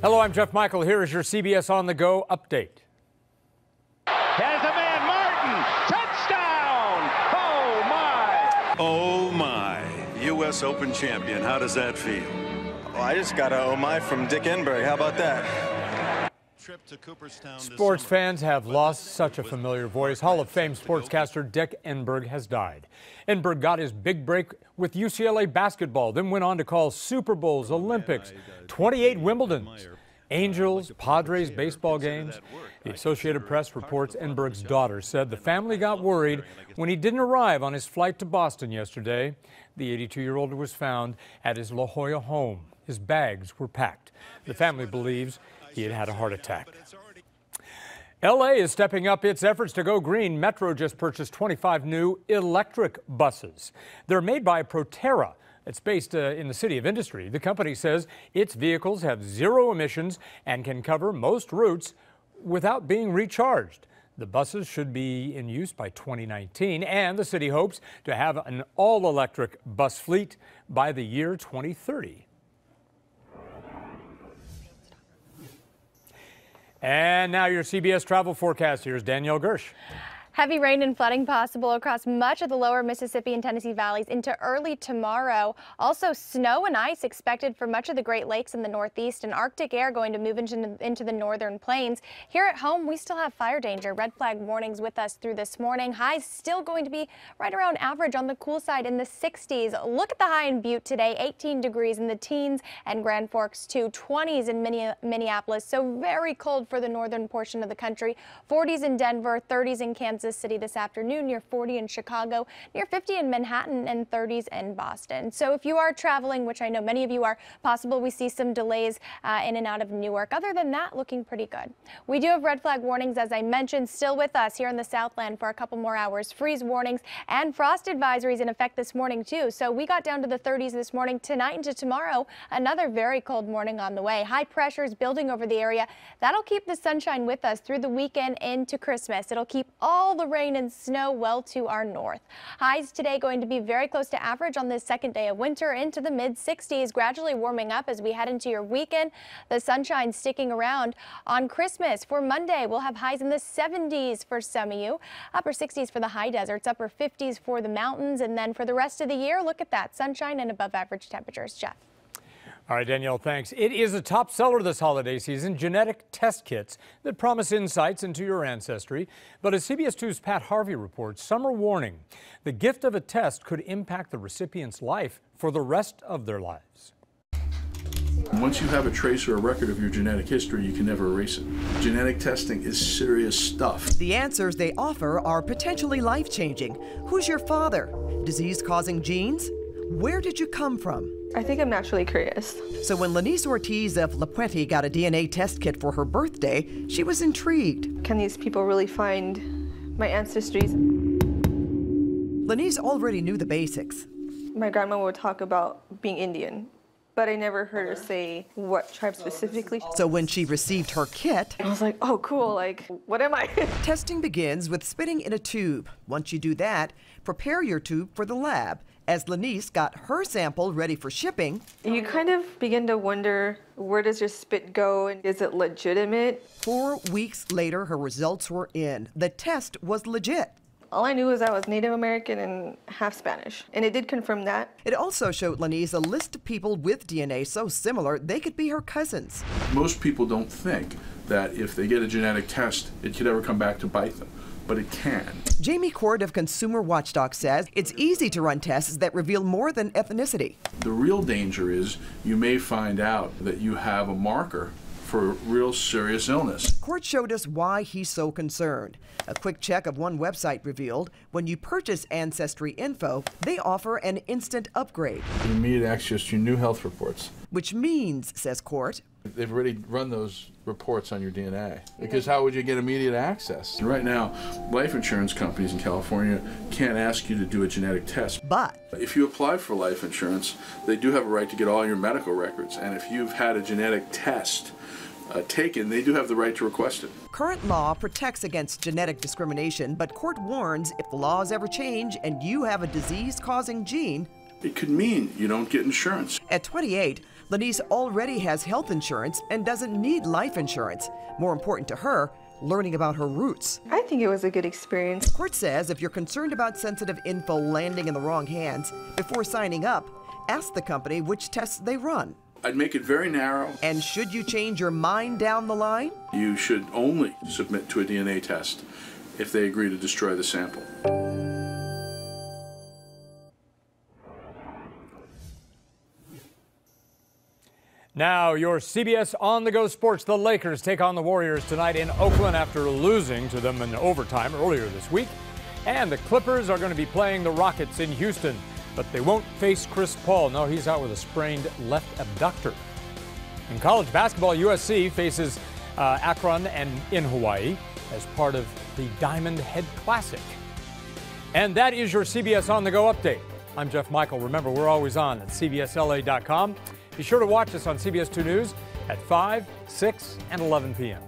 Hello, I'm Jeff Michael. Here is your CBS On The Go update. Has a man, Martin, touchdown! Oh, my! Oh, my. U.S. Open champion. How does that feel? Oh, I just got a oh, my from Dick Enberg. How about that? Trip to Cooperstown Sports fans have lost such a familiar voice. Hall of Fame sportscaster Dick Enberg has died. Enberg got his big break with UCLA basketball, then went on to call Super Bowls, Olympics, 28 Wimbledons, Angels, Padres baseball games. The Associated Press reports Enberg's daughter said the family got worried when he didn't arrive on his flight to Boston yesterday. The 82-year-old was found at his La Jolla home. His bags were packed. The family believes he had had a heart attack. L.A. is stepping up its efforts to go green. Metro just purchased 25 new electric buses. They're made by Proterra. It's based in the City of Industry. The company says its vehicles have zero emissions and can cover most routes without being recharged. The buses should be in use by 2019, and the city hopes to have an all-electric bus fleet by the year 2030. And now your CBS travel forecast. Here's Danielle Gersh. Heavy rain and flooding possible across much of the lower Mississippi and Tennessee valleys into early tomorrow. Also, snow and ice expected for much of the Great Lakes in the northeast, and Arctic air going to move into the northern plains. Here at home, we still have fire danger. Red flag warnings with us through this morning. Highs still going to be right around average on the cool side in the 60s. Look at the high in Butte today, 18 degrees in the teens, and Grand Forks too, 20s in Minneapolis. So very cold for the northern portion of the country. 40s in Denver, 30s in Kansas City this afternoon, near 40 in Chicago, near 50 in Manhattan, and 30s in Boston. So if you are traveling, which I know many of you are, possible we see some delays in and out of Newark. Other than that, looking pretty good. We do have red flag warnings, as I mentioned, still with us here in the Southland for a couple more hours. Freeze warnings and frost advisories in effect this morning too. So we got down to the 30s this morning. Tonight into tomorrow, another very cold morning on the way. High pressures building over the area. That'll keep the sunshine with us through the weekend into Christmas. It'll keep all the rain and snow well to our north. Highs today going to be very close to average on this second day of winter, into the mid 60s, gradually warming up as we head into your weekend. The sunshine sticking around on Christmas. For Monday, we'll have highs in the 70s for some of you, upper 60s for the high deserts, upper 50s for the mountains, and then for the rest of the year, look at that, sunshine and above average temperatures. Jeff. All right, Danielle, thanks. It is a top seller this holiday season, genetic test kits that promise insights into your ancestry. But as CBS 2's Pat Harvey reports, some are warning the gift of a test could impact the recipient's life for the rest of their lives. Once you have a trace or a record of your genetic history, you can never erase it. Genetic testing is serious stuff. The answers they offer are potentially life-changing. Who's your father? Disease-causing genes? Where did you come from? I think I'm naturally curious. So when Lanice Ortiz of La Puente got a DNA test kit for her birthday, she was intrigued. Can these people really find my ancestries? Lanice already knew the basics. My grandma would talk about being Indian, but I never heard her say what tribe specifically. So when she received her kit, I was like, oh, cool, like, what am I? Testing begins with spitting in a tube. Once you do that, prepare your tube for the lab. As Lanice got her sample ready for shipping, you kind of begin to wonder, where does your spit go and is it legitimate? 4 weeks later, her results were in. The test was legit. All I knew was I was Native American and half Spanish, and it did confirm that. It also showed Lanice a list of people with DNA so similar they could be her cousins. Most people don't think that if they get a genetic test, it could ever come back to bite them. But it can. Jamie Court of Consumer Watchdog says it's easy to run tests that reveal more than ethnicity. The real danger is you may find out that you have a marker for real serious illness. Court showed us why he's so concerned. A quick check of one website revealed when you purchase Ancestry Info, they offer an instant upgrade. Immediate access to new health reports. Which means, says Court, they've already run those reports on your DNA. Because how would you get immediate access? Right now, life insurance companies in California can't ask you to do a genetic test. But if you apply for life insurance, they do have a right to get all your medical records. And if you've had a genetic test taken, they do have the right to request it. Current law protects against genetic discrimination, but Court warns if the laws ever change and you have a disease-causing gene, It could mean you don't get insurance. At 28, Lenise already has health insurance and doesn't need life insurance. More important to her, learning about her roots. I think it was a good experience. Court says if you're concerned about sensitive info landing in the wrong hands, before signing up, ask the company which tests they run. I'd make it very narrow. And should you change your mind down the line? You should only submit to a DNA test if they agree to destroy the sample. Now, your CBS On The Go sports. The Lakers take on the Warriors tonight in Oakland after losing to them in overtime earlier this week. And the Clippers are going to be playing the Rockets in Houston, but they won't face Chris Paul. No, he's out with a sprained left abductor. In college basketball, USC faces Akron and in Hawaii as part of the Diamond Head Classic. And that is your CBS On The Go update. I'm Jeff Michael. Remember, we're always on at CBSLA.com. Be sure to watch us on CBS 2 News at 5, 6, and 11 p.m.